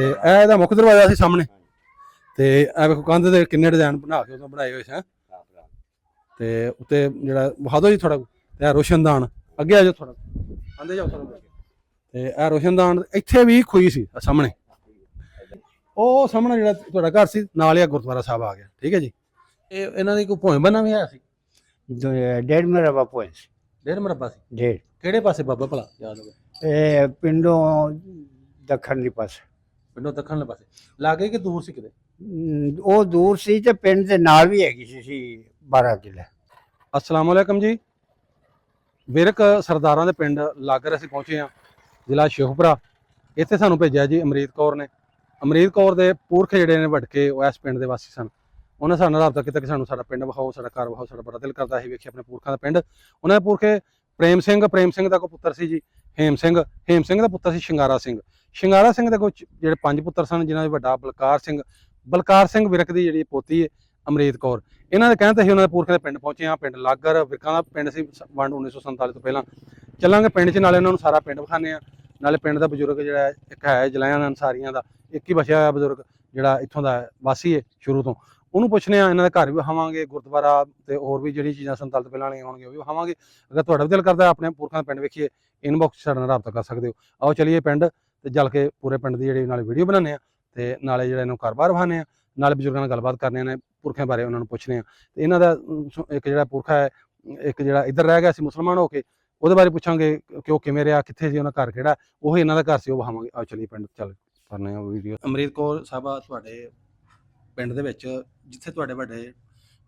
ਤੇ ਇਹ ਇਹਦਾ ਮੁੱਖ ਦਰਵਾਜ਼ਾ ਸੀ ਸਾਹਮਣੇ ਤੇ ਇਹ ਵੇਖੋ ਕੰਧ ਦੇ ਕਿੰਨੇ ਡਿਜ਼ਾਈਨ ਬਣਾ ਕੇ ਉਦੋਂ ਬਣਾਏ ਹੋਏ ਸੀ ਤੇ ਉੱਤੇ ਜਿਹੜਾ ਵਿਖਾ ਦਿਓ ਜੀ ਥੋੜਾ ਤੇ ਇਹ ਰੋਸ਼ਨਦਾਨ ਅੱਗੇ ਆ ਜਾਓ ਥੋੜਾ ਆਂਦੇ ਜਾਓ ਥੋੜਾ ਤੇ ਇਹ ਰੋਸ਼ਨਦਾਨ ਇੱਥੇ ਵੀ ਖੂਹੀ ਸੀ ਸਾਹਮਣੇ ਉਹ ਸਾਹਮਣੇ ਜਿਹੜਾ ਤੁਹਾਡਾ ਘਰ ਸੀ ਨਾਲ ਹੀ ਗੁਰਦੁਆਰਾ ਸਾਹਿਬ ਆ ਗਿਆ ਠੀਕ ਹੈ ਜੀ ਇਹ ਇਹਨਾਂ ਦੀ ਕੋਈ ਭੋਇੰ ਬਣਾ ਵੀ ਹੈ ਸੀ 1.5 ਮਰਬਾ ਪੁਆਇੰਟ 1.5 ਮਰਬਾ ਸੀ 1.5 ਕਿਹੜੇ ਪਾਸੇ ਬਾਬਾ ਭਲਾ ਯਾਦ ਹੋਵੇ ਇਹ ਪਿੰਡੋਂ ਦੱਖਣ ਦੀ ਪਾਸੇ ਪਿੰਡੋਂ ਦੱਖਣ ਵਾਲੇ ਪਾਸੇ ਲਾਗੇ ਕਿ ਦੂਰ ਸੀ ਕਿਤੇ ਉਹ ਦੂਰ ਸੀ ਤੇ ਪਿੰਡ ਦੇ ਨਾਲ ਵੀ ਹੈਗੀ ਸੀ 12 ਕਿਲੇ। अस्सलाम वालेकुम जी ਵਿਰਕ ਸਰਦਾਰਾਂ ਦੇ ਪਿੰਡ ਲਾਗਰ ਅਸੀਂ ਪਹੁੰਚੇ ਹਾਂ ਜ਼ਿਲ੍ਹਾ ਸ਼ੇਖੂਪੁਰਾ ਇੱਥੇ ਸਾਨੂੰ ਭੇਜਿਆ ਜੀ ਅਮਰੀਤ ਕੌਰ ਨੇ ਅਮਰੀਤ ਕੌਰ ਦੇ ਪੁਰਖ ਜਿਹੜੇ ਨੇ ਵਟਕੇ ਉਹ ਇਸ ਪਿੰਡ ਦੇ ਵਾਸੀ ਸਨ ਉਹਨਾਂ ਸਾਡੇ ਨਾਲ ਰਾਬਤਾ ਕੀਤਾ ਕਿ ਸਾਨੂੰ ਸਾਡਾ ਪਿੰਡ ਵਿਖਾਓ ਸਾਡਾ ਘਰ ਵਿਖਾਓ ਸਾਡਾ ਬੜਾ ਦਿਲ ਕਰਦਾ ਸੀ ਵੇਖੀ ਆਪਣੇ ਪੁਰਖਾਂ ਦਾ ਪਿੰਡ ਉਹਨਾਂ ਦੇ ਪੁਰਖੇ ਪ੍ਰੇਮ ਸਿੰਘ ਦਾ ਕੋਈ ਪੁੱਤਰ ਸੀ ਜੀ ਹੇਮ ਸਿੰਘ ਦਾ ਪੁੱਤਰ ਸੀ ਸ਼ਿੰਗਾਰਾ ਸਿੰਘ ਦੇ ਕੋਈ ਜਿਹੜੇ 5 ਪੁੱਤਰ ਸਨ ਜਿਨ੍ਹਾਂ ਦੇ ਵੱਡਾ ਬਲਕਾਰ ਸਿੰਘ ਵਿਰਕ ਦੀ ਜਿਹੜੀ ਪੋਤੀ ਹੈ ਅਮਰੀਤ ਕੌਰ ਇਹਨਾਂ ਦੇ ਕਹਿਣ ਤੇ ਅਸੀਂ ਉਹਨਾਂ ਦੇ ਪੁਰਖਾਂ ਦੇ ਪਿੰਡ ਪਹੁੰਚੇ ਹਾਂ ਪਿੰਡ ਲਾਗਰ ਵਿਰਕਾਂ ਦਾ ਪਿੰਡ ਸੀ ਵੰਡ 1947 ਤੋਂ ਪਹਿਲਾਂ ਚੱਲਾਂਗੇ ਪਿੰਡ 'ਚ ਨਾਲੇ ਉਹਨਾਂ ਨੂੰ ਸਾਰਾ ਪਿੰਡ ਵਿਖਾਣੇ ਆ ਨਾਲੇ ਪਿੰਡ ਦਾ ਬਜ਼ੁਰਗ ਜਿਹੜਾ ਇੱਕ ਹੈ ਜਲਾਇਆਂ ਅਨਸਾਰੀਆਂ ਦਾ ਇੱਕ ਹੀ ਬਸਿਆ ਹੋਇਆ ਬਜ਼ੁਰਗ ਜਿਹੜਾ ਇੱਥੋਂ ਦਾ ਵਾਸੀ ਹੈ ਸ਼ੁਰੂ ਤੋਂ ਉਹਨੂੰ ਪੁੱਛਣੇ ਆ ਇਹਨਾਂ ਦੇ ਘਰ ਵੀ ਵਿਖਾਵਾਂਗੇ ਗੁਰਦੁਆਰਾ ਤੇ ਹੋਰ ਵੀ ਜਿਹੜੀ ਚੀਜ਼ਾਂ 47 ਤੋਂ ਪਹਿਲਾਂ ਵਾਲੀਆਂ ਹੋਣਗੀਆਂ ਉਹ ਵੀ ਵਿਖਾਵਾਂਗੇ ਅਗਰ ਤੁਹਾਡਾ ਵੀ ਦਿਲ ਕਰਦਾ ਆਪਣੇ ਪੁਰਖਾਂ ਦਾ ਪਿੰਡ ਵੇਖੀਏ ਇਨਬਾਕਸ 'ਚ ਸਾਡੇ ਨਾਲ ਰਾਬਤਾ ਕਰ ਸਕਦੇ ਹੋ ਆਓ ਚਲੀਏ ਪਿੰਡ ਤੇ ਜਲ ਕੇ ਪੂਰੇ ਪਿੰਡ ਦੀ ਜਿਹੜੀ ਨਾਲੇ ਵੀਡੀਓ ਬਣਾਉਂਦੇ ਆ ਤੇ ਨਾਲੇ ਜਿਹੜਾ ਇਹਨੂੰ ਘਰ-ਬਾਰ ਵਿਖਾਉਂਦੇ ਆ ਨਾਲੇ ਬਜ਼ੁਰਗਾਂ ਨਾਲ ਗੱਲਬਾਤ ਕਰਨੇ ਨੇ ਪੁਰਖਿਆਂ ਬਾਰੇ ਉਹਨਾਂ ਨੂੰ ਪੁੱਛਣੇ ਆ ਤੇ ਇਹਨਾਂ ਦਾ ਇੱਕ ਜਿਹੜਾ ਪੁਰਖਾ ਹੈ ਇੱਕ ਜਿਹੜਾ ਇੱਧਰ ਰਹਿ ਗਿਆ ਸੀ ਮੁਸਲਮਾਨ ਹੋ ਕੇ ਉਹਦੇ ਬਾਰੇ ਪੁੱਛਾਂਗੇ ਕਿ ਉਹ ਕਿਵੇਂ ਰਿਹਾ ਕਿੱਥੇ ਸੀ ਉਹਨਾਂ ਘਰ ਕਿਹੜਾ ਉਹ ਇਹਨਾਂ ਦਾ ਘਰ ਸੀ ਉਹ ਵਿਖਾਵਾਂਗੇ ਆਓ ਚਲੀਏ ਪਿੰਡ ਚੱਲ ਕਰਨੇ ਆ ਵੀਡੀਓ ਅਮਰੀਤ ਕੌਰ ਸਾਹਿਬਾ ਤੁਹਾਡੇ ਪਿੰਡ ਦੇ ਵਿੱਚ ਜਿੱਥੇ ਤੁਹਾਡੇ ਵੱਡੇ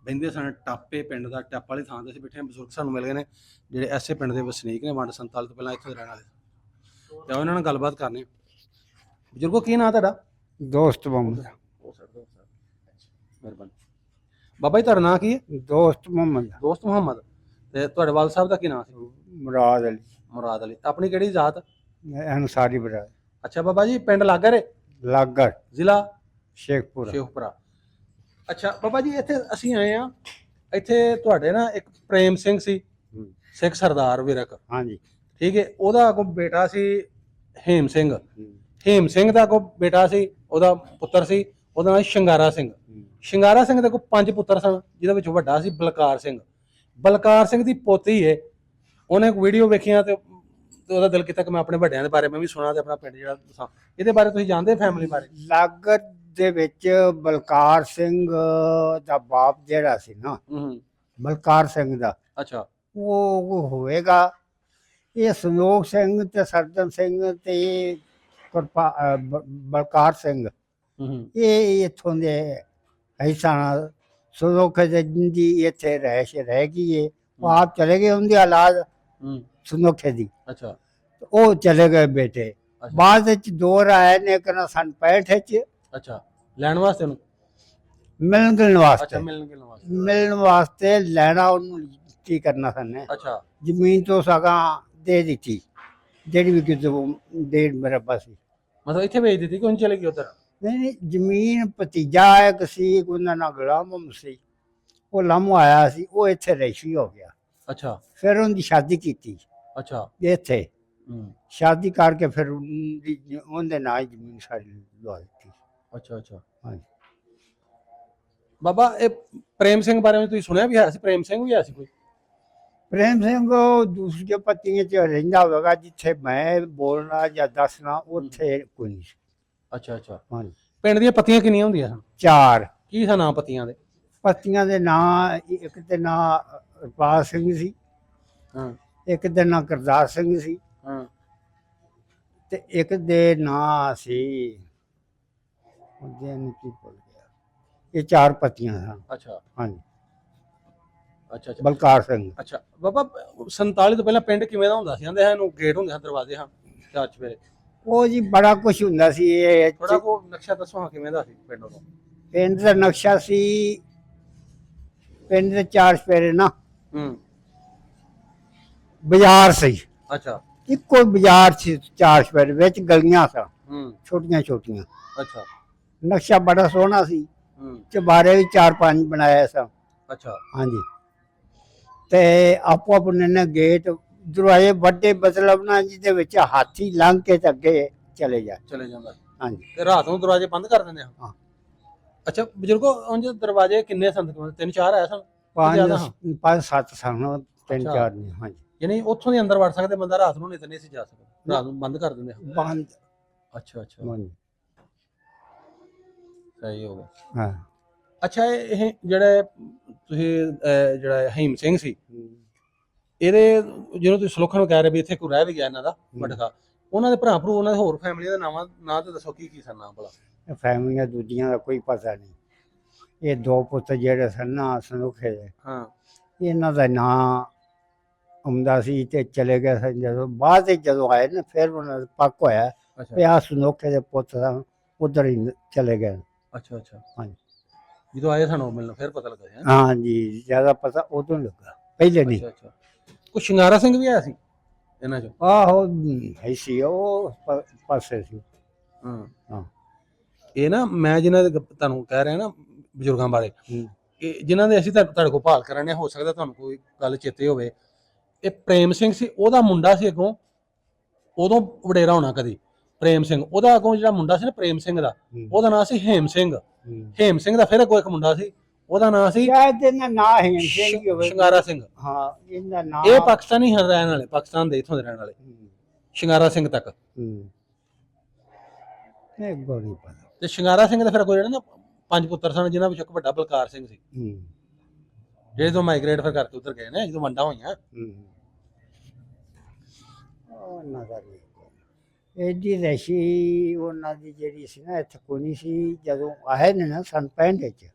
ਬਹਿੰਦੇ ਸਨ ਟਾਪੇ ਪਿੰਡ ਦਾ ਟੱਪ ਵਾਲੀ ਥਾਂ ਤੇ ਅਸੀਂ ਬੈਠੇ ਬਜ਼ੁਰਗ ਸਾਨੂੰ ਮਿਲ ਗਏ ਨੇ ਜਿਹੜੇ ਐਸੇ ਪਿੰਡ ਦੇ ਵਸਨੀਕ ਨੇ ਵੰਡ 47 ਤੋਂ ਪਹਿਲਾਂ ਇੱਥੇ ਰਹਿਣ ਵਾਲੇ ਤੇ ਉਹਨਾਂ ਨਾਲ ਗੱਲਬਾਤ ਕਰਨੀ ਬਜ਼ੁਰਗੋ ਕੀ ਨਾਂ ਤੁਹਾਡਾ ਦੋਸਤ ਮੁਹੰਮਦ ਮਿਹਰਬਾਨੀ ਬਾਬਾ ਜੀ ਤੁਹਾਡਾ ਨਾਂ ਕੀ ਹੈ ਦੋਸਤ ਮੁਹੰਮਦ ਤੇ ਤੁਹਾਡੇ ਵਾਲ ਸਾਹਿਬ ਦਾ ਕੀ ਨਾਂ ਸੀ ਮੁਰਾਦ ਅਲੀ ਆਪਣੀ ਕਿਹੜੀ ਜ਼ਾਤ ਅਨਸਾਰੀ ਬਰਾਦਰ ਅੱਛਾ ਬਾਬਾ ਜੀ ਪਿੰਡ ਲਾਗਰ ਹੈ ਲਾਗਰ ਜ਼ਿਲ੍ਹਾ ਸ਼ੇਖਪੁਰਾ ਅੱਛਾ ਬਾਬਾ ਜੀ ਇੱਥੇ ਅਸੀਂ ਆਏ ਆ ਇੱਥੇ ਤੁਹਾਡੇ ਨਾ ਇੱਕ ਪ੍ਰੇਮ ਸਿੰਘ ਸੀ ਸਿੱਖ ਸਰਦਾਰ ਵਿਰਕ ਹਾਂਜੀ ਠੀਕ ਹੈ ਉਹਦਾ ਕੋ ਬੇਟਾ ਸੀ ਹੇਮ ਸਿੰਘ ਦਾ ਕੋ ਬੇਟਾ ਸੀ ਉਹਦਾ ਪੁੱਤਰ ਸੀ ਉਹਦਾ ਨਾਮ ਸ਼ਿੰਗਾਰਾ ਸਿੰਘ ਦੇ ਕੋ 5 ਪੁੱਤਰ ਸਨ ਜਿਹਦੇ ਵਿੱਚ ਵੱਡਾ ਸੀ ਬਲਕਾਰ ਸਿੰਘ ਦੀ ਪੋਤੀ ਹੈ ਉਹਨੇ ਇੱਕ ਵੀਡੀਓ ਵੇਖੀਆਂ ਤੇ ਉਹਦਾ ਦਿਲ ਕੀਤਾ ਕਿ ਮੈਂ ਆਪਣੇ ਵੱਡਿਆਂ ਦੇ ਬਾਰੇ ਮੈਂ ਵੀ ਸੁਣਾ ਤੇ ਆਪਣਾ ਪਿੰਡ ਜਿਹੜਾ ਦੱਸਾਂ ਇਹਦੇ ਬਾਰੇ ਤੁਸੀਂ ਜਾਣਦੇ ਫੈਮਿਲੀ ਬਾਰੇ ਲਾਗਰ ਦੇ ਵਿੱਚ ਬਲਕਾਰ ਸਿੰਘ ਦਾ ਬਾਪ ਜਿਹੜਾ ਸੀ ਨਾ ਬਲਕਾਰ ਸਿੰਘ ਦਾ ਅੱਛਾ ਉਹ ਹੋਵੇਗਾ ਇਹ ਸੰਯੋਗ ਸਿੰਘ ਤੇ ਸਰਜਨ ਸਿੰਘ ਤੇ ਬਲਕਾਰ ਸਿੰਘ ਇਹ ਇੱਥੋਂ ਦੇ ਐਸਾ ਸੰਯੋਗ ਜੀ ਇੱਥੇ ਰਹਿ ਗਈ ਹੈ ਉਹ ਆਪ ਚਲੇ ਗਏ ਉਹਦੀ ਔਲਾਦ ਸੰਯੋਗ ਦੀ ਅੱਛਾ ਉਹ ਚਲੇ ਗਏ ਬੇਟੇ ਬਾਅਦ ਵਿੱਚ ਦੋ ਆਏ ਨੇ ਕਿ ਸਨ 65 ਚ ਅੱਛਾ ਲੈਣ ਵਾਸਤੇ ਉਹਨੂੰ ਮਿਲਣ ਵਾਸਤੇ ਲੈਣਾ ਉਹਨੂੰ ਕੀ ਕਰਨਾ ਸਨ ਅੱਛਾ ਜ਼ਮੀਨ ਤੋਂ ਸਗਾ ਦੇ ਦਿੱਤੀ ਜਿਹੜੀ ਵੀ ਕਿਤੇ 1.5 ਮਰਬਾ ਸੀ ਮਤਲਬ ਇੱਥੇ ਵੇਚ ਦਿੱਤੀ ਕਿ ਹੁਣ ਚਲੇ ਗਈ ਉਧਰ ਨਹੀਂ ਜ਼ਮੀਨ ਭਤੀਜਾ ਇੱਕ ਸੀ ਉਹਨਾਂ ਨਾਲ ਗੁਲਾਮ ਸੀ ਉਹ ਲਾਮੋ ਆਇਆ ਸੀ ਉਹ ਇੱਥੇ ਰੈਸ਼ੀ ਹੋ ਗਿਆ ਅੱਛਾ ਫਿਰ ਉਹਦੀ ਸ਼ਾਦੀ ਕੀਤੀ ਅੱਛਾ ਇੱਥੇ ਸ਼ਾਦੀ ਕਰਕੇ ਫਿਰ ਉਹਦੇ ਨਾਲ ਜ਼ਮੀਨ ਸਾਰੀ ਲਵਾ ਦਿੱਤੀ ਅੱਛਾ ਹਾਂਜੀ ਬਾਬਾ ਇਹ ਪ੍ਰੇਮ ਸਿੰਘ ਬਾਰੇ ਤੁਸੀਂ ਸੁਣਿਆ ਵੀ ਹੈ ਸੀ ਪ੍ਰੇਮ ਸਿੰਘ ਵੀ ਹੈ ਸੀ ਕੋਈ ਪ੍ਰੇਮ ਸਿੰਘ ਉਹ ਦੂਸਰੀਆਂ ਪੱਤੀਆਂ 'ਚ ਰਹਿੰਦਾ ਹੋਵੇਗਾ ਜਿੱਥੇ ਮੈਂ ਬੋਲਣਾ ਜਾਂ ਦੱਸਣਾ ਉੱਥੇ ਕੋਈ ਨਹੀਂ ਅੱਛਾ ਹਾਂਜੀ ਪਿੰਡ ਦੀਆਂ ਪੱਤੀਆਂ ਕਿੰਨੀਆਂ ਹੁੰਦੀਆਂ ਸਨ 4 ਕੀ ਸਨ ਨਾਮ ਪੱਤੀਆਂ ਦੇ ਪੱਤੀਆਂ ਦੇ ਨਾਂ ਇੱਕ ਤੇ ਨਾਂ ਰਪਾਲ ਸਿੰਘ ਸੀ ਇੱਕ ਦੇ ਨਾਂ ਕਰਤਾਰ ਸਿੰਘ ਸੀ ਤੇ ਇੱਕ ਦੇ ਨਾਂ ਸੀ ਉਹਦੇ ਨੂੰ ਕੀ ਭੁੱਲ ਗਿਆ ਇਹ 4 ਪੱਤੀਆਂ ਸਨ ਅੱਛਾ ਹਾਂਜੀ ਅੱਛਾ ਬਲਕਾਰ ਸਿੰਘ ਅੱਛਾ ਬਾਬਾ 47 ਤੋਂ ਪਹਿਲਾਂ ਪਿੰਡ ਕਿਵੇਂ ਦਾ ਹੁੰਦਾ ਸੀ ਕਹਿੰਦੇ ਇਹਨੂੰ ਗੇਟ ਹੁੰਦੇ ਹਨ ਦਰਵਾਜ਼ੇ ਹਨ ਚਾਰ ਚਫੇਰੇ ਉਹ ਜੀ ਬੜਾ ਕੁਝ ਹੁੰਦਾ ਸੀ ਇਹ ਥੋੜਾ ਕੋ ਨਕਸ਼ਾ ਦੱਸੋ ਹਾਂ ਕਿਵੇਂ ਦਾ ਸੀ ਪਿੰਡ ਦਾ ਪਿੰਡ ਦਾ ਨਕਸ਼ਾ ਸੀ ਪਿੰਡ ਦੇ 4 ਚਫੇਰੇ ਨਾ ਬਾਜ਼ਾਰ ਸੀ ਅੱਛਾ ਇੱਕੋ ਬਾਜ਼ਾਰ ਸੀ 4 ਚਫੇਰੇ ਵਿੱਚ ਗਲੀਆਂ ਸਨ ਛੋਟੀਆਂ ਅੱਛਾ ਨਕਸ਼ਾ ਬੜਾ ਸੋਹਣਾ ਸੀ ਚਬਾਰੇ ਵੀ 4-5 ਬਣਾਇਆ ਸਨ ਅੱਛਾ ਹਾਂਜੀ ਤੇ ਆਪੋ ਆਪਣੇ ਨੇ ਗੇਟ ਦਰਵਾਜ਼ੇ ਵੱਡੇ ਮਤਲਬ ਨਾ ਜਿਹਦੇ ਵਿੱਚ ਹਾਥੀ ਲੰਘ ਕੇ ਤੇ ਅੱਗੇ ਚਲੇ ਜਾਂਦਾ ਹਾਂਜੀ ਤੇ ਰਾਤ ਨੂੰ ਦਰਵਾਜ਼ੇ ਬੰਦ ਕਰ ਦਿੰਦੇ ਆ? ਹਾਂ। ਅੱਛਾ ਬਜ਼ੁਰਗੋ ਉਂਝ ਦਰਵਾਜ਼ੇ ਕਿੰਨੇ ਸਨ? 3-4 ਆਏ ਸਨ? ਜ਼ਿਆਦਾ ਹਾਂ। 5-7 ਸਾਨੂੰ 3-4 ਅੱਛਾ। ਨਹੀਂ। ਹਾਂਜੀ ਯਾਨੀ ਉੱਥੋਂ ਦੀ ਅੰਦਰ ਵੜ ਸਕਦੇ ਬੰਦਾ, ਰਾਤ ਨੂੰ ਨਹੀਂ ਤੇ ਨਹੀਂ ਸੀ ਜਾ ਸਕਦਾ, ਰਾਤ ਨੂੰ ਬੰਦ ਕਰ ਦਿੰਦੇ ਆ? ਬੰਦ। ਅੱਛਾ ਅੱਛਾ, ਹਾਂਜੀ ਸਹੀ ਹੋ ਗਿਆ। ਹਾਂ। ਅੱਛਾ ਇਹ ਜਿਹੜੇ ਤੁਸੀਂ ਜਿਹੜਾ ਹਹੀਮ ਸਿੰਘ ਸੀ, ਇਹਦੇ ਜਦੋਂ ਤੁਸੀਂ ਸਲੋਖਾਂ ਨੂੰ ਕਹਿ ਰਹੇ ਵੀ ਇੱਥੇ ਕੋਈ ਰਹਿ ਵੀ ਗਿਆ ਇਹਨਾਂ ਦਾ ਮਟਕਾ, ਉਹਨਾਂ ਦੇ ਭਰਾ ਭਰੂ, ਉਹਨਾਂ ਦੇ ਹੋਰ ਫੈਮਿਲੀ ਦੇ ਨਾਵਾਂ ਨਾਂ ਤੇ ਦੱਸੋ, ਕੀ ਕੀ ਸਨ ਨਾਮ ਭਲਾ? ਫੈਮਲੀਆਂ ਦੂਜੀਆਂ ਦਾ ਕੋਈ ਪਤਾ ਨਹੀਂ। ਇਹ 2 ਪੁੱਤ ਜਿਹੜੇ ਸਨ ਨਾ ਸਨੁਖੇ ਦੇ, ਹਾਂ ਇਹਨਾਂ ਦਾ ਨਾਂ ਆਉਂਦਾ ਸੀ ਤੇ ਚਲੇ ਗਏ ਸਨ। ਜਦੋਂ ਬਾਅਦ ਵਿੱਚ ਜਦੋਂ ਆਏ ਨਾ ਫਿਰ ਉਹਨਾਂ ਦਾ ਪੱਕ ਹੋਇਆ ਅੱਛਾ ਵੀ ਆਹ ਸਨੁਖੇ ਦੇ ਪੁੱਤ ਸਨ, ਉਧਰ ਹੀ ਚਲੇ ਗਏ। ਅੱਛਾ ਅੱਛਾ, ਹਾਂਜੀ ਜਦੋਂ ਆਏ ਸਾਨੂੰ ਮਿਲਣ ਫਿਰ ਪਤਾ ਲੱਗਾ ਹੈ? ਹਾਂਜੀ, ਜ਼ਿਆਦਾ ਪਤਾ ਉਦੋਂ ਲੱਗਾ, ਪਹਿਲੇ ਨਹੀਂ। ਅੱਛਾ ਅੱਛਾ, ਕੋਈ ਸ਼ਿੰਗਾਰਾ ਸਿੰਘ ਵੀ ਆਇਆ ਸੀ ਇਹਨਾਂ ਚੋਂ? ਆਹੋ ਹੈ ਸੀ, ਉਹ ਪਾਸੇ ਸੀ। ਹਾਂ ਹਾਂ। ਇਹ ਨਾ ਮੈਂ ਜਿਨ੍ਹਾਂ ਦੇ ਤੁਹਾਨੂੰ ਕਹਿ ਰਿਹਾ ਨਾ ਬਜ਼ੁਰਗਾਂ ਬਾਰੇ, ਹੂੰ। ਇਹ ਜਿਨ੍ਹਾਂ ਦੇ ਅਸੀਂ ਤੁਹਾਡੇ ਕੋਲ ਭਾਲ ਕਰਾਂਗੇ, ਹੋ ਸਕਦਾ ਤੁਹਾਨੂੰ ਕੋਈ ਗੱਲ ਚੇਤੇ ਹੋਵੇ। ਇਹ ਪ੍ਰੇਮ ਸਿੰਘ ਸੀ, ਉਹਦਾ ਮੁੰਡਾ ਸੀ ਅੱਗੋਂ, ਉਦੋਂ ਵਡੇਰਾ ਹੋਣਾ ਕਦੀ। ਪ੍ਰੇਮ ਸਿੰਘ, ਉਹਦਾ ਅੱਗੋਂ ਜਿਹੜਾ ਮੁੰਡਾ ਸੀ ਨਾ ਪ੍ਰੇਮ ਸਿੰਘ ਦਾ, ਉਹਦਾ ਨਾਂ ਸੀ ਹੇਮ ਸਿੰਘ। ਹੇਮ ਸਿੰਘ ਦਾ ਫਿਰ ਅੱਗੋਂ ਇੱਕ ਮੁੰਡਾ ਸੀ, ਉਹਦਾ ਨਾਂ ਸੀ ਸ਼ਾਇਦ ਇਹਨਾਂ ਨਾਂ ਹੈ ਸਿੰਘ ਹੀ ਹੋਵੇ। ਸ਼ਿੰਗਾਰਾ ਸਿੰਘ। ਹਾਂ, ਇਹਦਾ ਨਾਂ ਇਹ ਪਾਕਿਸਤਾਨੀ ਰਹਿਣ ਵਾਲੇ, ਪਾਕਿਸਤਾਨ ਦੇ ਇੱਥੋਂ ਦੇ ਰਹਿਣ ਵਾਲੇ, ਸ਼ਿੰਗਾਰਾ ਸਿੰਘ ਤੱਕ। ਇਹ ਗੋ ਨਹੀਂ ਪਤਾ। ਤੇ ਸ਼ਿੰਗਾਰਾ ਸਿੰਘ ਦਾ ਫਿਰ ਕੋਈ ਜਿਹੜਾ ਨਾ 5 ਪੁੱਤਰ ਸਨ, ਜਿਨ੍ਹਾਂ ਵਿੱਚੋਂ ਇੱਕ ਵੱਡਾ ਬਲਕਾਰ ਸਿੰਘ ਸੀ, ਜਿਹੜੇ ਤੋਂ ਮਾਈਗ੍ਰੇਟ ਫਿਰ ਕਰਕੇ ਉੱਧਰ ਗਏ ਨੇ ਜਦੋਂ ਵੰਡਾਂ ਹੋਈਆਂ। ਇਹਦੀ ਰੈਸ਼ੀ ਉਹਨਾਂ ਦੀ ਜਿਹੜੀ ਸੀ ਨਾ ਇੱਥੇ ਕੋਈ ਨਹੀਂ ਸੀ। ਜਦੋਂ ਆਏ ਨੇ ਨਾ ਸੰਨ 65 ਵਿੱਚ,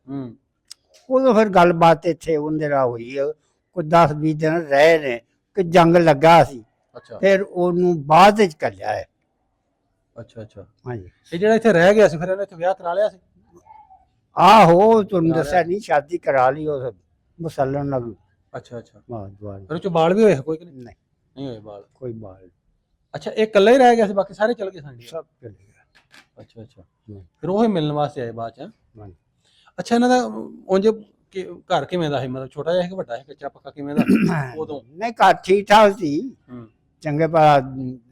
ਉਦੋਂ ਫਿਰ ਗੱਲਬਾਤ ਇੱਥੇ ਉਹਦੇ ਨਾਲ ਹੋਈ। ਕੋਈ 10-20 ਦਿਨ ਰਹੇ ਨੇ ਕਿ ਜੰਗ ਲੱਗਾ ਸੀ, ਅੱਛਾ ਫਿਰ ਉਹਨੂੰ ਬਾਅਦ ਵਿੱਚ ਕੱਢਿਆ ਹੈ। ਅੱਛਾ ਅੱਛਾ, ਹਾਂਜੀ। ਇਹ ਜਿਹੜਾ ਇੱਥੇ ਰਹਿ ਗਿਆ ਸੀ ਫਿਰ ਇਹਨੇ ਇੱਥੇ ਵਿਆਹ ਕਰਾ ਲਿਆ ਸੀ? ਆਹੋ, ਤੁਹਾਨੂੰ ਦੱਸਿਆ ਨਹੀਂ, ਸ਼ਾਦੀ ਕਰਾ ਲਈ ਉਸ ਮੁਸਲਮਾਨ ਨਾਲ। ਅੱਛਾ ਅੱਛਾ, ਦੁਆਰ ਫਿਰ ਉਹ ਚ ਬਾਲ ਵੀ ਹੋਏ ਕੋਈ ਕਿ ਨਹੀਂ? ਨਹੀਂ, ਨਹੀਂ ਹੋਏ ਬਾਲ। ਕੋਈ ਬਾਲ। ਅੱਛਾ, ਇਹ ਇਕੱਲਾ ਹੀ ਰਹਿ ਗਿਆ ਸੀ, ਬਾਕੀ ਸਾਰੇ ਚਲ ਗਏ ਸਨ? ਸਭ ਚਲੇ ਗਏ। ਅੱਛਾ ਅੱਛਾ, ਫਿਰ ਉਹ ਹੀ ਮਿਲਣ ਵਾਸਤੇ ਆਏ ਬਾਅਦ ਚ? ਅੱਛਾ, ਇਹਨਾਂ ਦਾ ਉਂਝ ਘਰ ਕਿਵੇਂ ਦਾ ਸੀ? ਮਤਲਬ ਛੋਟਾ ਜਿਹਾ ਸੀ ਕਿ ਵੱਡਾ ਸੀ, ਕੱਚਾ ਪੱਕਾ ਕਿਵੇਂ ਦਾ ਉਦੋਂ? ਨਹੀਂ, ਘਰ ਠੀਕ ਠਾਕ ਸੀ, ਚੰਗੇ ਭਲਾ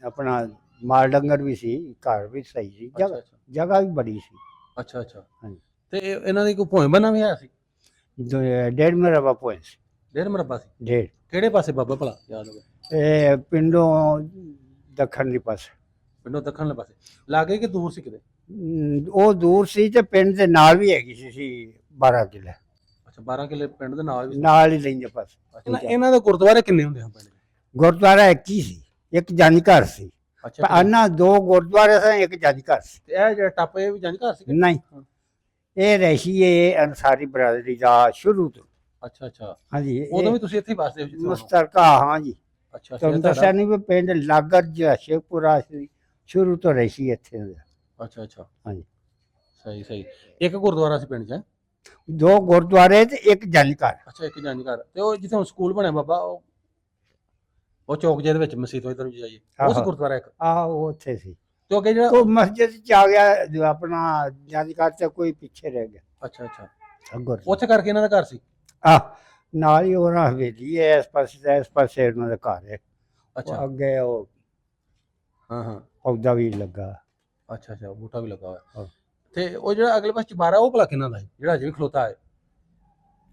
ਆਪਣਾ ਮਾਲ ਡੰਗਰ ਵੀ ਸੀ, ਘਰ ਵੀ ਸਹੀ ਸੀ, ਜਗ੍ਹਾ ਵੀ ਬੜੀ ਸੀ। ਅੱਛਾ ਅੱਛਾ, ਹਾਂਜੀ। ਤੇ ਇਹਨਾਂ ਦੀ ਕੋਈ ਭੋਇੰ ਬਣਾ ਵੀ ਆਇਆ ਸੀ? 1.5 ਮਰਬਾ ਪੁਆਇੰਟ ਸੀ। 1.5 ਮਰਬਾ ਸੀ? 1.5। ਕਿਹੜੇ ਪਾਸੇ ਬਾਬਾ ਭਲਾ ਯਾਦ ਹੋਵੇ? ਇਹ ਪਿੰਡੋਂ ਦੱਖਣ ਦੇ ਪਾਸੇ। ਪਿੰਡੋਂ ਦੱਖਣ ਵਾਲੇ ਪਾਸੇ ਲਾਗੇ ਕਿ ਦੂਰ ਸੀ ਕਿਤੇ? ਉਹ ਦੂਰ ਸੀ ਤੇ ਪਿੰਡ ਦੇ ਨਾਲ ਵੀ ਹੈਗੀ ਸੀ 12 ਕਿੱਲੇ। ਅੱਛਾ, 12 ਕਿੱਲੇ ਪਿੰਡ ਦੇ ਨਾਲ ਵੀ? ਨਾਲ ਹੀ ਲੈਂਦੇ ਪਾਸੇ। ਇਹਨਾਂ ਦੇ ਗੁਰਦੁਆਰੇ ਕਿੰਨੇ ਹੁੰਦੇ ਹਨ ਪਿੰਡ? ਗੁਰਦੁਆਰਾ ਇੱਕ ਹੀ ਸੀ, ਇੱਕ ਜਾਨੀ ਘਰ ਸੀ। ਅੱਛਾ, ਨਾ 2 ਗੁਰਦੁਆਰੇ ਸਨ, ਇੱਕ ਜਾਨੀ ਘਰ ਸੀ। ਤੇ ਇਹ ਜਿਹੜਾ ਟੱਪ ਇਹ ਵੀ ਜਾਨੀ ਘਰ ਸੀ? ਨਹੀਂ, ਇਹ ਰੈਸ਼ੀ ਇਹ ਅਨਸਾਰੀ ਬਰਾਦਰੀ ਦਾ ਸ਼ੁਰੂ ਤੋਂ। ਅੱਛਾ ਅੱਛਾ, ਹਾਂਜੀ। ਉਦੋਂ ਵੀ ਤੁਸੀਂ ਇੱਥੇ ਹੀ ਵਸਦੇ ਹੋ? ਮੁਸ਼ਤਰਕਾ, ਹਾਂਜੀ। ਅੱਛਾ, ਤੁਹਾਨੂੰ ਦੱਸਿਆ ਨਹੀਂ ਵੀ ਪਿੰਡ ਲਾਗਰ ਜਿਹੜਾ ਸ਼ੇਖਪੁਰਾ ਸੀ, ਸ਼ੁਰੂ ਤੋਂ ਰੈਸ਼ੀ ਇੱਥੇ ਦਾ। ਅੱਛਾ ਅੱਛਾ, ਹਾਂਜੀ। ਸਹੀ ਸਹੀ। ਇੱਕ ਗੁਰਦੁਆਰਾ ਸੀ ਪਿੰਡ 'ਚ? 2 ਗੁਰਦੁਆਰੇ ਤੇ ਇੱਕ ਜਾਨੀ ਘਰ। ਅੱਛਾ, ਇੱਕ ਜਾਨੀ ਘਰ। ਤੇ ਉਹ ਜਿੱਥੇ ਹੁਣ ਸਕੂਲ ਬਣਿਆ ਬਾਬਾ, ਉਹ ਚੌਕ ਜਿਹੇ ਦੇ ਵਿੱਚ ਮਸਜਿਦ ਇਧਰ ਨੂੰ ਜਾਈਏ, ਉਹ ਸੀ ਗੁਰਦੁਆਰਾ ਇੱਕ? ਆਹੋ, ਉੱਥੇ ਸੀ। ਤੇ ਅੱਗੇ ਜਿਹੜਾ ਉਹ ਮਸਜਿਦ ਚ ਆ ਗਿਆ, ਜੋ ਆਪਣਾ ਜਾਨੀ ਘਰ ਤੇ ਕੋਈ ਪਿੱਛੇ ਰਹਿ ਗਿਆ। ਅੱਛਾ ਅੱਛਾ, ਅੱਗੋਂ ਉੱਥੇ ਕਰਕੇ ਇਹਨਾਂ ਦਾ ਘਰ ਸੀ? ਨਾਲ ਹੀ ਉਹਨਾਂ ਹਵੇਲੀ ਹੈ, ਇਸ ਪਾਸੇ ਇਸ ਪਾਸੇ ਉਹਨਾਂ ਦਾ ਘਰ ਹੈ। ਅੱਛਾ, ਅੱਗੇ ਉਹ ਹਾਂ ਹਾਂ, ਪੌਦਾ ਵੀ ਲੱਗਾ। ਅੱਛਾ ਅੱਛਾ, ਬੂਟਾ ਵੀ ਲੱਗਾ ਹੋਇਆ। ਹਾਂ। ਤੇ ਉਹ ਜਿਹੜਾ ਅਗਲੇ ਪਾਸੇ ਚੁਬਾਰਾ, ਉਹ ਭਲਾ ਕਿਹਨਾਂ ਦਾ ਹੈ ਜਿਹੜਾ ਅਜੇ ਵੀ ਖਲੋਤਾ ਹੈ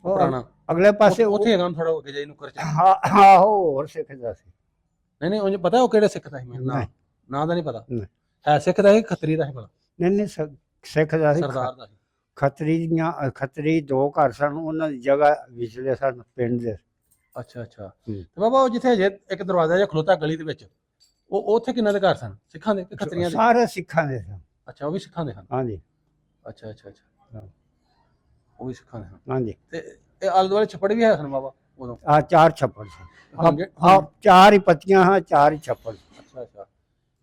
ਪੁਰਾਣਾ? ਅਗਲੇ ਪਾਸੇ ਉੱਥੇ ਹੈਗਾ ਥੋੜਾ ਅੱਗੇ ਜਾਈ ਨੁੱਕਰ 'ਚ? ਹਾਂ, ਹੋਰ ਸਿੱਖ ਦਾ ਸੀ। ਨਹੀਂ ਨਹੀਂ, ਉਹ ਪਤਾ ਉਹ ਕਿਹੜੇ ਸਿੱਖ ਦਾ ਸੀ? ਮੈਨੂੰ ਨਾਂ ਦਾ ਨਹੀਂ ਪਤਾ। ਹੈ ਸਿੱਖ ਦਾ ਸੀ, ਖੱਤਰੀ ਦਾ ਸੀ ਭਲਾ? ਨਹੀਂ, ਸਿੱਖ ਦਾ ਸੀ, ਸਰਦਾਰ ਦਾ ਸੀ। ਖੱਤਰੀ 2 ਘਰ ਸਨ, ਉਹਨਾਂ ਦੀ ਜਗ੍ਹਾ ਵਿਚਲੇ ਸਨ ਪਿੰਡ ਦੇ। ਅੱਛਾ ਅੱਛਾ, ਤੇ ਬਾਬਾ ਉਹ ਜਿੱਥੇ ਅਜੇ ਇੱਕ ਦਰਵਾਜ਼ਾ ਜਿਹਾ ਖਲੋਤਾ ਗਲੀ ਦੇ ਵਿੱਚ, ਉਹ ਉੱਥੇ ਕਿੰਨਾ ਦੇ ਘਰ ਸਨ? ਸਿੱਖਾਂ ਦੇ ਕਿ ਖੱਤਰੀਆਂ ਦੇ? ਸਾਰੇ ਸਿੱਖਾਂ ਦੇ ਸਨ। ਅੱਛਾ, ਉਹ ਵੀ ਸਿੱਖਾਂ ਦੇ ਹਨ? ਹਾਂਜੀ। ਅੱਛਾ ਅੱਛਾ ਅੱਛਾ, ਉਹ ਵੀ ਸਿੱਖਾਂ ਦੇ ਹਨ। ਹਾਂਜੀ। ਤੇ ਇਹ ਆਲੇ ਦੁਆਲੇ ਛੱਪੜ ਵੀ ਹੈ ਸਨ ਬਾਬਾ ਉਦੋਂ? 4 ਛੱਪੜ ਸਨ। 4 ਹੀ ਪੱਤੀਆਂ, 4 ਹੀ ਛੱਪੜ। ਅੱਛਾ ਅੱਛਾ,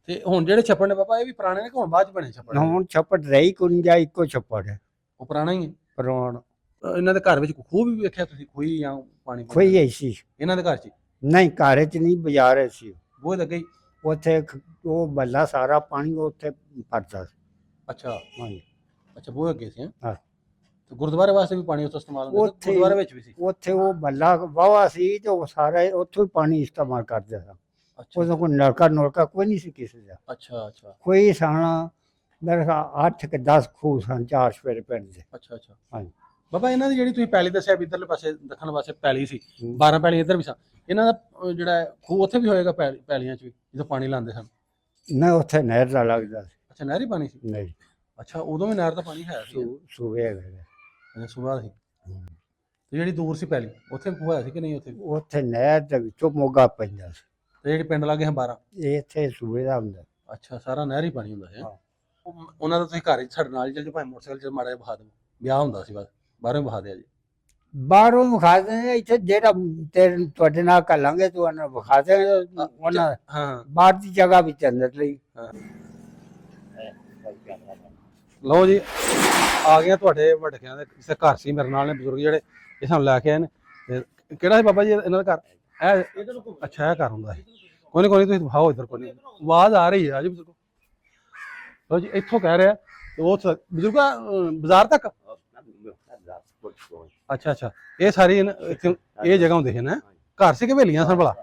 ਤੇ ਹੁਣ ਜਿਹੜੇ ਛੱਪੜ ਨੇ ਬਾਬਾ, ਇਹ ਵੀ ਪੁਰਾਣੇ ਨੇ ਕਿ ਹੁਣ ਬਾਅਦ ਚ ਬਣੇ ਛੱਪੜ? ਹੁਣ ਛੱਪੜ ਰਹੀ ਕੋਈ ਨਹੀਂ, ਜਾਂ ਇੱਕੋ ਛੱਪੜ ਹੈ। ਉਹ ਪੁਰਾਣਾ ਹੀ ਹੈ? ਪੁਰਾਣਾ। ਇਹਨਾਂ ਦੇ ਘਰ ਵਿੱਚ ਖੂਹ ਵੀ ਵੇਖਿਆ ਤੁਸੀਂ? ਖੂਹੀ ਜਾਂ ਪਾਣੀ? ਖੂਹੀ ਹੈ ਸੀ ਇਹਨਾਂ ਦੇ ਘਰ 'ਚ? ਨਹੀਂ, ਘਰ 'ਚ ਨਹੀਂ, ਬਾਜ਼ਾਰ ਸੀ। ਬੂਹੇ ਲੱਗੇ ਹੀ? ਉੱਥੇ ਉਹ ਬੱਲਾ ਸਾਰਾ ਪਾਣੀ ਉੱਥੇ ਭਰਦਾ ਸੀ। ਅੱਛਾ ਹਾਂਜੀ। ਅੱਛਾ, ਬੂਹੇ ਅੱਗੇ ਸੀ? ਹਾਂ। ਤੇ ਗੁਰਦੁਆਰੇ ਵਾਸਤੇ ਵੀ ਪਾਣੀ ਉੱਥੋਂ ਇਸਤੇਮਾਲ ਹੁੰਦਾ ਸੀ? ਗੁਰਦੁਆਰੇ ਵਿੱਚ ਵੀ ਸੀ? ਉੱਥੇ ਉਹ ਬੱਲਾ ਵਾਹਵਾ ਸੀ ਤੇ ਉਹ ਸਾਰਾ ਉੱਥੋਂ ਹੀ ਪਾਣੀ ਇਸਤੇਮਾਲ ਕਰਦੇ ਸਨ। ਅੱਛਾ, ਉਦੋਂ ਕੋਈ ਨਲਕਾ ਕੋਈ ਨਹੀਂ ਸੀ ਕਿਸੇ ਦਾ। ਅੱਛਾ ਅੱਛਾ, ਕੋਈ ਸਾਣਾ ਮੇਰੇ ਖਿਆਲ 8 ਕਿ 10 ਖੂਹ ਸਨ 4 ਸਵੇਰੇ ਪਿੰਡ ਦੇ। ਅੱਛਾ ਅੱਛਾ ਹਾਂਜੀ। ਬਾਬਾ ਇਹਨਾਂ ਦੀ ਜਿਹੜੀ ਤੁਸੀਂ ਪੈਲੀ ਦੱਸਿਆ ਵੀ ਇੱਧਰਲੇ ਪਾਸੇ ਦੱਖਣ ਪਾਸੇ ਪੈਲੀ ਸੀ, ਹੂੰ। 12 ਪੈਲੀ ਇੱਧਰ ਵੀ ਸਨ, ਇਹਨਾਂ ਦਾ ਜਿਹੜਾ ਖੂਹ ਉੱਥੇ ਵੀ ਹੋਏਗਾ ਪੈਲੀਆਂ 'ਚ ਵੀ ਜਦੋਂ ਪਾਣੀ ਲਾਉਂਦੇ ਸਨ? ਨਾ ਉੱਥੇ ਨਹਿਰ ਦਾ ਲੱਗਦਾ ਸੀ। ਅੱਛਾ ਨਹਿਰੀ ਪਾਣੀ ਸੀ? ਨਹੀਂ, ਅੱਛਾ ਉਦੋਂ ਵੀ ਨਹਿਰ ਦਾ ਪਾਣੀ ਹੈ ਸੀ? ਸੂਬੇ ਹੈਗੇ। ਅੱਛਾ ਸੁਬਾਹ ਸੀ। ਤੇ ਜਿਹੜੀ ਦੂਰ ਸੀ ਪੈਲੀ ਉੱਥੇ ਹੋਇਆ ਸੀ ਕਿ ਨਹੀਂ ਉੱਥੇ? ਉੱਥੇ ਨਹਿਰ ਦੇ ਵਿੱਚੋਂ ਮੋਗਾ ਪੈਂਦਾ ਸੀ। ਤੇ ਜਿਹੜੀ ਪਿੰਡ ਲਾਗੇ 12? ਇਹ ਇੱਥੇ ਸੂਬੇ ਦਾ ਹੁੰਦਾ। ਅੱਛਾ ਸਾਰਾ ਨਹਿਰੀ ਪਾਣੀ ਹੁੰਦਾ ਹੈ। ਹਾਂ। ਉਹਨਾਂ ਦਾ ਤੁਸੀਂ ਘਰ ਹੀ ਸਾਡੇ ਨਾਲ ਹੀ ਚੱਲ ਜਾਓ, ਭਾਵੇਂ ਮੋਟਰਸਾਈਕਲ 'ਚ ਮਾੜਾ ਜਿਹਾ ਬਹਾ ਦਿਓ, ਵਿਆਹ ਹੁੰਦਾ ਸੀ ਬਸ ਬਾਹਰੋਂ ਬਹਾ ਦਿਆ ਜੀ। ਬਾਹਰੋਂ ਵਿਖਾ ਦਿੰਦੇ ਇੱਥੇ ਜਿਹੜਾ ਤੁਹਾਡੇ ਨਾਲ ਘੱਲਾਂਗੇ ਤੁਹਾਨੂੰ ਵਿਖਾ ਦੇਣਗੇ ਉਹਨਾਂ ਹਾਂ ਬਾਹਰ ਦੀ ਜਗ੍ਹਾ ਵਿੱਚ ਅੰਦਰ ਲਈ। ਲਓ ਜੀ ਆ ਗਏ ਤੁਹਾਡੇ ਵੱਡਕਿਆਂ ਦੇ ਕਿਸੇ ਘਰ ਸੀ ਮੇਰੇ ਨਾਲ ਨੇ ਬਜ਼ੁਰਗ ਜਿਹੜੇ ਇਹ ਸਾਨੂੰ ਲੈ ਕੇ ਆਏ ਨੇ। ਤੇ ਕਿਹੜਾ ਸੀ ਬਾਬਾ ਜੀ ਇਹਨਾਂ ਦਾ ਘਰ? ਇਹ ਅੱਛਾ ਇਹ ਘਰ ਹੁੰਦਾ ਸੀ। ਕੋਈ ਨਹੀਂ ਤੁਸੀਂ ਦਿਖਾਓ ਇੱਧਰ, ਕੋਈ ਨਹੀਂ ਆਵਾਜ਼ ਆ ਰਹੀ ਹੈ ਜੀ ਬਜ਼ੁਰਗੋ। ਲਓ ਜੀ ਇੱਥੋਂ ਕਹਿ ਰਿਹਾ ਤੇ ਉਹ ਬਜ਼ੁਰਗਾ ਬਾਜ਼ਾਰ ਤੱਕ? ਅੱਛਾ ਅੱਛਾ ਇਹ ਸਾਰੀ ਇੱਥੇ ਇਹ ਜਗ੍ਹਾ ਹੁੰਦੀ ਹੈ ਨਾ? ਘਰ ਸੀ ਕਿ ਹਵੇਲੀਆਂ ਸਨ ਭਲਾ?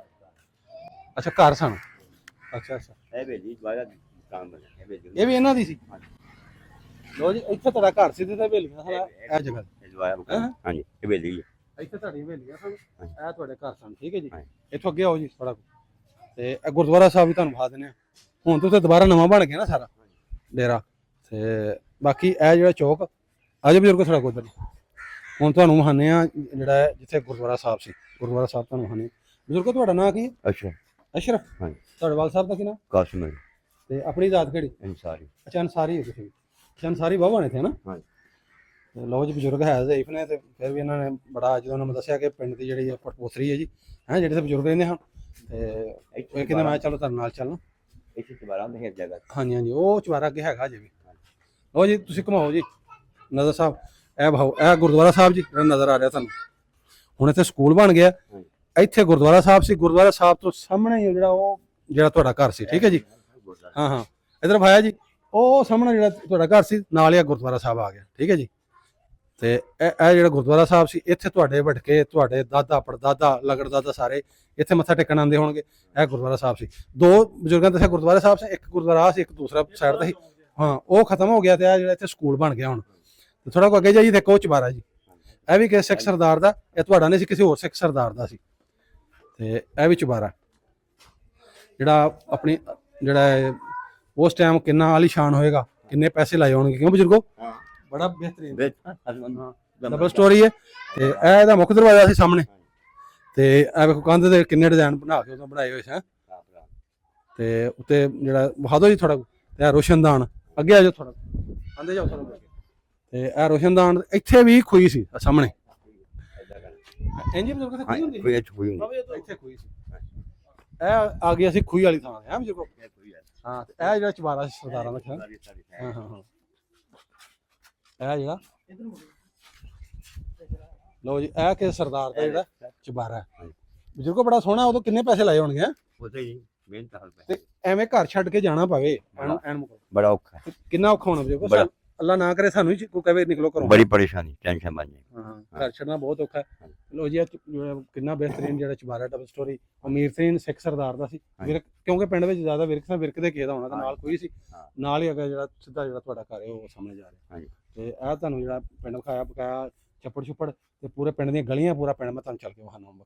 ਅੱਛਾ ਘਰ ਸਨ। ਅੱਛਾ ਅੱਛਾ ਇਹ ਵੀ ਇਹਨਾਂ ਦੀ ਸੀ? ਲੋ ਜੀ ਇੱਥੇ ਤੁਹਾਡਾ ਘਰ ਸੀ ਤੇ ਹਵੇਲੀਆਂ ਸਨ ਇਹ ਜਗ੍ਹਾ? ਹਾਂਜੀ ਹਵੇਲੀ ਇੱਥੇ ਤੁਹਾਡੀ ਹਵੇਲੀਆਂ ਸਨ, ਇਹ ਤੁਹਾਡੇ ਘਰ ਸਨ, ਠੀਕ ਹੈ ਜੀ। ਇੱਥੋਂ ਅੱਗੇ ਆਓ ਜੀ ਥੋੜਾ, ਤੇ ਇਹ ਗੁਰਦੁਆਰਾ ਸਾਹਿਬ ਵੀ ਤੁਹਾਨੂੰ ਵਿਖਾ ਦਿੰਦੇ ਆ। ਹੁਣ ਤਾਂ ਉੱਥੇ ਦੁਬਾਰਾ ਨਵਾਂ ਬਣ ਗਿਆ ਨਾ ਸਾਰਾ ਡੇਰਾ। ਤੇ ਬਾਕੀ ਇਹ ਜਿਹੜਾ ਚੌਕ ਅੱਜ ਬਜ਼ੁਰਗ ਥੋੜਾ ਕੋਲ ਹੁਣ ਤੁਹਾਨੂੰ ਵਿਖਾਉਂਦੇ ਆ ਜਿਹੜਾ ਜਿੱਥੇ ਗੁਰਦੁਆਰਾ ਸਾਹਿਬ ਸੀ। ਗੁਰਦੁਆਰਾ ਸਾਹਿਬ ਤੁਹਾਨੂੰ ਵਿਖਾਉਂਦੇ। ਬਜ਼ੁਰਗੋ ਤੁਹਾਡਾ ਨਾਂ ਕੀ? ਅੱਛਾ ਅਸ਼ਰਫ। ਹਾਂਜੀ। ਤੁਹਾਡੇ ਵਾਲ ਸਾਹਿਬ ਦਾ ਕੀ ਨਾਂ? ਕਾਸਮ। ਤੇ ਆਪਣੀ ਜ਼ਾਤ ਕਿਹੜੀ? ਅਨਸਾਰੀ। ਅੱਛਾ ਅਨਸਾਰੀ ਹੋ ਤੁਸੀਂ ਵੀ? ਅੱਛਾ ਅਨਸਾਰੀ ਬਾਬਾ ਨੇ ਥੇ ਨਾ? ਹਾਂਜੀ। ਤੇ ਲਓ ਜੀ ਬਜ਼ੁਰਗ ਹੈ ਜ਼ਈਫ ਨੇ ਤੇ ਫਿਰ ਵੀ ਇਹਨਾਂ ਨੇ ਬੜਾ ਜਦੋਂ ਉਹਨਾਂ ਨੇ ਦੱਸਿਆ ਕਿ ਪਿੰਡ ਦੀ ਜਿਹੜੀ ਪਟਪੋਸਰੀ ਹੈ ਜੀ ਹੈ ਜਿਹੜੇ ਤੇ ਬਜ਼ੁਰਗ ਰਹਿੰਦੇ ਹਨ ਤੇ ਇਹ ਕਹਿੰਦੇ ਮੈਂ ਚਲੋ ਤੁਹਾਡੇ ਨਾਲ ਚੱਲਣਾ। ਇੱਥੇ ਚਵਾਰਾ ਹੁੰਦੀ ਹੈ ਜਗ੍ਹਾ। ਹਾਂਜੀ ਹਾਂਜੀ ਉਹ ਚਵਾਰਾ ਅੱਗੇ ਹੈਗਾ ਜੀ ਵੀ। ਲਓ ਜੀ ਤੁਸੀਂ ਘੁਮਾਓ ਜੀ ਨਜ਼ਰ ਸਾਹਿਬ, ਇਹ ਭਾਓ ਇਹ ਗੁਰਦੁਆਰਾ ਸਾਹਿਬ ਜੀ ਜਿਹੜਾ ਨਜ਼ਰ ਆ ਰਿਹਾ ਤੁਹਾਨੂੰ। ਹੁਣ ਇੱਥੇ ਸਕੂਲ ਬਣ ਗਿਆ, ਇੱਥੇ ਗੁਰਦੁਆਰਾ ਸਾਹਿਬ ਸੀ। ਗੁਰਦੁਆਰਾ ਸਾਹਿਬ ਤੋਂ ਸਾਹਮਣੇ ਜਿਹੜਾ ਤੁਹਾਡਾ ਘਰ ਸੀ, ਠੀਕ ਹੈ ਜੀ। ਹਾਂ ਹਾਂ ਇਧਰ ਭਾਇਆ ਜੀ ਉਹ ਸਾਹਮਣੇ ਜਿਹੜਾ ਤੁਹਾਡਾ ਘਰ ਸੀ ਨਾਲ ਹੀ ਗੁਰਦੁਆਰਾ ਸਾਹਿਬ ਆ ਗਿਆ, ਠੀਕ ਹੈ ਜੀ। ਤੇ ਇਹ ਜਿਹੜਾ ਗੁਰਦੁਆਰਾ ਸਾਹਿਬ ਸੀ ਇੱਥੇ ਤੁਹਾਡੇ ਵਡਕੇ ਤੁਹਾਡੇ ਦਾਦਾ ਪੜਦਾਦਾ ਲਗੜਦਾਦਾ ਸਾਰੇ ਇੱਥੇ ਮੱਥਾ ਟੇਕਣ ਆਉਂਦੇ ਹੋਣਗੇ। ਇਹ ਗੁਰਦੁਆਰਾ ਸਾਹਿਬ ਸੀ। ਦੋ ਬਜ਼ੁਰਗਾਂ ਦੱਸਿਆ ਗੁਰਦੁਆਰਾ ਸਾਹਿਬ ਸੀ, ਇੱਕ ਗੁਰਦੁਆਰਾ ਸੀ, ਇੱਕ ਦੂਸਰਾ ਸਾਈਡ ਤੇ ਸੀ। ਹਾਂ ਉਹ ਖਤਮ ਹੋ ਗਿਆ ਤੇ ਇਹ ਜਿਹੜਾ ਇੱਥੇ ਸਕੂਲ ਬਣ ਗਿਆ ਹੁਣ। ਤੇ ਥੋੜਾ ਕੋ ਅੱਗੇ ਜਾਈਏ ਦੇਖੋ ਉਹ ਚੁਬਾਰਾ ਜੀ, ਇਹ ਵੀ ਕਿਸੇ ਸਿੱਖ ਸਰਦਾਰ ਦਾ, ਇਹ ਤੁਹਾਡਾ ਨਹੀਂ ਸੀ ਕਿਸੇ ਹੋਰ ਸਿੱਖ ਸਰਦਾਰ ਦਾ ਸੀ। ਤੇ ਇਹ ਵੀ ਚੁਬਾਰਾ ਜਿਹੜਾ ਆਪਣੀ ਜਿਹੜਾ ਉਸ ਟਾਈਮ ਕਿੰਨਾ ਆਲੀਸ਼ਾਨ ਹੋਏਗਾ, ਕਿੰਨੇ ਪੈਸੇ ਲਾਏ ਹੋਣਗੇ, ਕਿਉਂ ਬਜ਼ੁਰਗੋ? ਬੜਾ ਬਿਹਤਰੀਨ ਡਬਲ ਸਟੋਰੀ ਹੈ। ਤੇ ਇਹ ਇਹਦਾ ਮੁੱਖ ਦਰਵਾਜ਼ਾ ਸੀ ਸਾਹਮਣੇ। ਤੇ ਇਹ ਵੇਖੋ ਕੰਧ ਦੇ ਕਿੰਨੇ ਡਿਜ਼ਾਈਨ ਬਣਾ ਕੇ ਉਦੋਂ ਬਣਾਏ ਹੋਏ ਸੀ। ਤੇ ਉੱਤੇ ਜਿਹੜਾ ਵਿਖਾ ਦਿਓ ਜੀ ਥੋੜਾ। ਤੇ ਇਹ ਰੋਸ਼ਨਦਾਨ ਅੱਗੇ ਆ ਜਾਓ ਥੋੜਾ, ਆਂਦੇ ਜਾਓ ਥੋੜਾ। ਤੇ ਇਹ ਰੋਸ਼ਨਦਾਨ ਇੱਥੇ ਵੀ ਖੂਹੀ ਸੀ ਸਾਹਮਣੇ। ਇੰਜੀ ਬਜ਼ੁਰਗ ਇੱਥੇ ਖੂਹੀ ਹੁੰਦੀ ਸੀ? ਇੱਥੇ ਖੂਹੀ ਸੀ। ਇਹ ਆ ਗਈ ਅਸੀਂ ਖੂਹੀ ਵਾਲੀ ਥਾਂ ਹੈ ਬਜ਼ੁਰਗੋ। ਹਾਂ ਤੇ ਇਹ ਜਿਹੜਾ ਚੁਬਾਰਾ ਸੀ ਸਰਦਾਰਾਂ ਦਾ ਖਿਆਲ। ਹਾਂ ਹਾਂ ਹਾਂ ਇਹ ਜਿਹੜਾ ਲਓ ਜੀ ਇਹ ਕਿ ਸਰਦਾਰ ਦਾ ਜਿਹੜਾ ਚੁਬਾਰਾ ਹੈ ਬਜ਼ੁਰਗੋ ਬੜਾ ਸੋਹਣਾ। ਉਦੋਂ ਕਿੰਨੇ ਪੈਸੇ ਲਾਏ ਹੋਣਗੇ? ਤੇ ਐਵੇਂ ਘਰ ਛੱਡ ਕੇ ਜਾਣਾ ਪਵੇ ਬੜਾ ਔਖਾ। ਕਿੰਨਾ ਔਖਾ ਹੋਣਾ ਬਜ਼ੁਰਗੋ? ਅੱਲਾ ਨਾ ਕਰੇ ਸਾਨੂੰ ਹੀ ਕੋਈ ਕਹੇ ਨਿਕਲੋ ਘਰੋਂ, ਬੜੀ ਪਰੇਸ਼ਾਨੀ ਟੈਨਸ਼ਨ ਬਣ ਜਾਏ। ਹਾਂ ਘਰ ਛੱਡਣਾ ਬਹੁਤ ਔਖਾ ਹੈ। ਲੋ ਜੀ ਕਿੰਨਾ ਬਿਹਤਰੀਨ ਜਿਹੜਾ ਚੁਬਾਰਾ ਡਬਲ ਸਟੋਰੀ ਅਮੀਰ ਤਰੀਨ ਸਿੱਖ ਸਰਦਾਰ ਦਾ ਸੀ। ਕਿਉਂਕਿ ਪਿੰਡ ਵਿੱਚ ਜ਼ਿਆਦਾ ਵਿਰਕ ਦੇ ਕਿਸੇ ਦਾ ਹੋਣਾ ਤੇ ਨਾਲ ਕੋਈ ਸੀ। ਨਾਲ ਹੀ ਅਗਾ ਜਿਹੜਾ ਸਿੱਧਾ ਜਿਹੜਾ ਤੁਹਾਡਾ ਘਰ ਹੈ ਉਹ ਸਾਹਮਣੇ ਜਾ ਰਿਹਾ। ਤੇ ਇਹ ਤੁਹਾਨੂੰ ਜਿਹੜਾ ਪਿੰਡ ਵਿਖਾਇਆ ਬਕਾਇਆ ਛੱਪੜ ਛੁੱਪੜ ਤੇ ਪੂਰੇ ਪਿੰਡ ਦੀਆਂ ਗਲੀਆਂ ਪੂਰਾ ਪਿੰਡ ਮੈਂ ਤੁਹਾਨੂੰ ਚੱਲ ਕੇ ਵਿਖਾਣਾ।